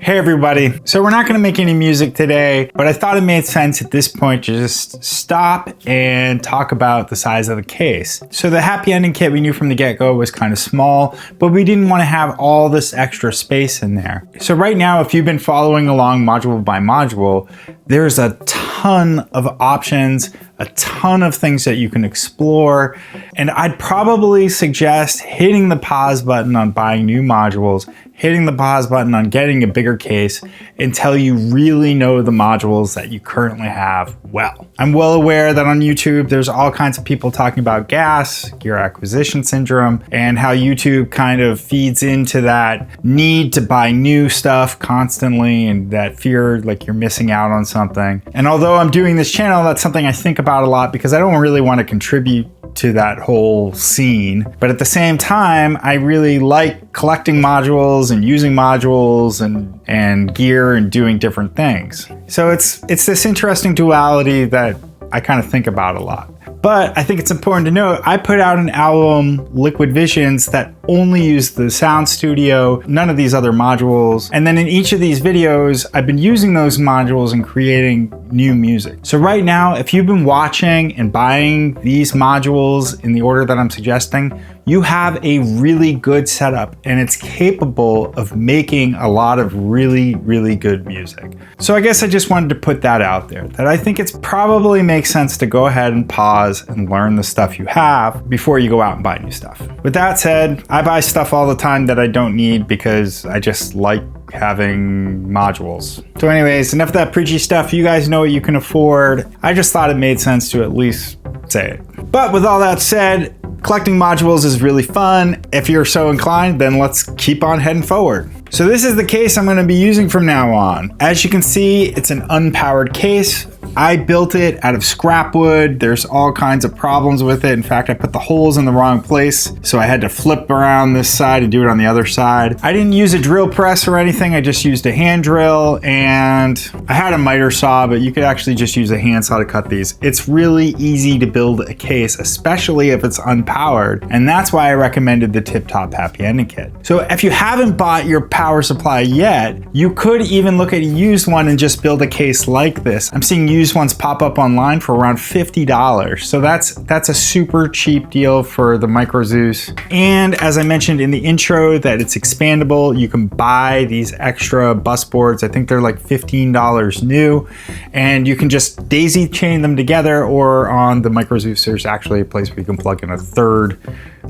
Hey everybody, so we're not going to make any music today, but I thought it made sense at this point to just stop and talk about the size of the case. So the happy ending kit we knew from the get-go was kind of small, but we didn't want to have all this extra space in there. So right now, if you've been following along module by module, there's a ton of options, a ton of things that you can explore, and I'd probably suggest hitting the pause button on buying new modules, hitting the pause button on getting a bigger case until you really know the modules that you currently have well. I'm well aware that on YouTube, there's all kinds of people talking about gas, gear acquisition syndrome, and how YouTube kind of feeds into that need to buy new stuff constantly and that fear like you're missing out on something. And although I'm doing this channel, that's something I think about a lot because I don't really want to contribute to that whole scene. But at the same time, I really like collecting modules and using modules and gear and doing different things. So it's this interesting duality that I kind of think about a lot. But I think it's important to note, I put out an album, Liquid Visions, that only used the Sound Studio, none of these other modules. And then in each of these videos, I've been using those modules and creating new music. So right now, if you've been watching and buying these modules in the order that I'm suggesting, you have a really good setup and it's capable of making a lot of really, really good music. So I guess I just wanted to put that out there, that I think it's probably makes sense to go ahead and pause and learn the stuff you have before you go out and buy new stuff. With that said, I buy stuff all the time that I don't need because I just like having modules. So anyways, enough of that preachy stuff. You guys know what you can afford. I just thought it made sense to at least say it. But with all that said, collecting modules is really fun. If you're so inclined, then let's keep on heading forward. So this is the case I'm going to be using from now on. As you can see, it's an unpowered case. I built it out of scrap wood. There's all kinds of problems with it. In fact, I put the holes in the wrong place, so I had to flip around this side and do it on the other side. I didn't use a drill press or anything. I just used a hand drill, and I had a miter saw, but you could actually just use a hand saw to cut these. It's really easy to build a case, especially if it's unpowered, and that's why I recommended the Tip Top Happy Ending Kit. So if you haven't bought your power supply yet, you could even look at a used one and just build a case like this. I'm seeing used ones pop up online for around $50. So that's a super cheap deal for the Micro Zeus. And as I mentioned in the intro, that it's expandable. You can buy these extra bus boards. I think they're like $15 new, and you can just daisy chain them together, or on the Micro Zeus, there's actually a place where you can plug in a third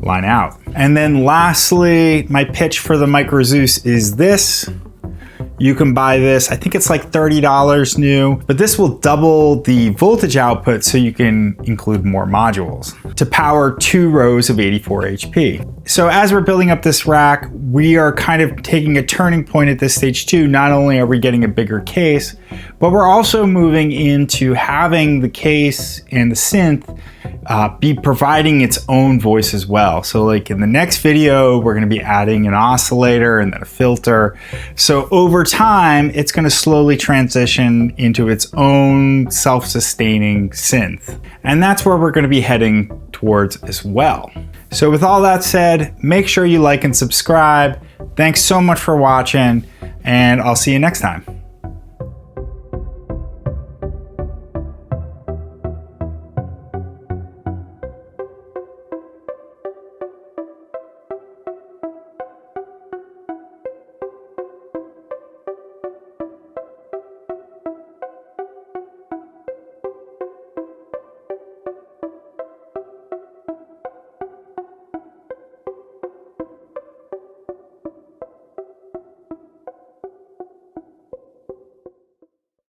line out. And then lastly, my pitch for the Micro Zeus is this. You can buy this, I think it's like $30 new, but this will double the voltage output so you can include more modules to power 2 rows of 84 HP. So as we're building up this rack, we are kind of taking a turning point at this stage too. Not only are we getting a bigger case, but we're also moving into having the case and the synth be providing its own voice as well. So like in the next video, we're going to be adding an oscillator and then a filter. So over time, it's going to slowly transition into its own self-sustaining synth. And that's where we're going to be heading towards as well. So with all that said, make sure you like and subscribe. Thanks so much for watching, and I'll see you next time.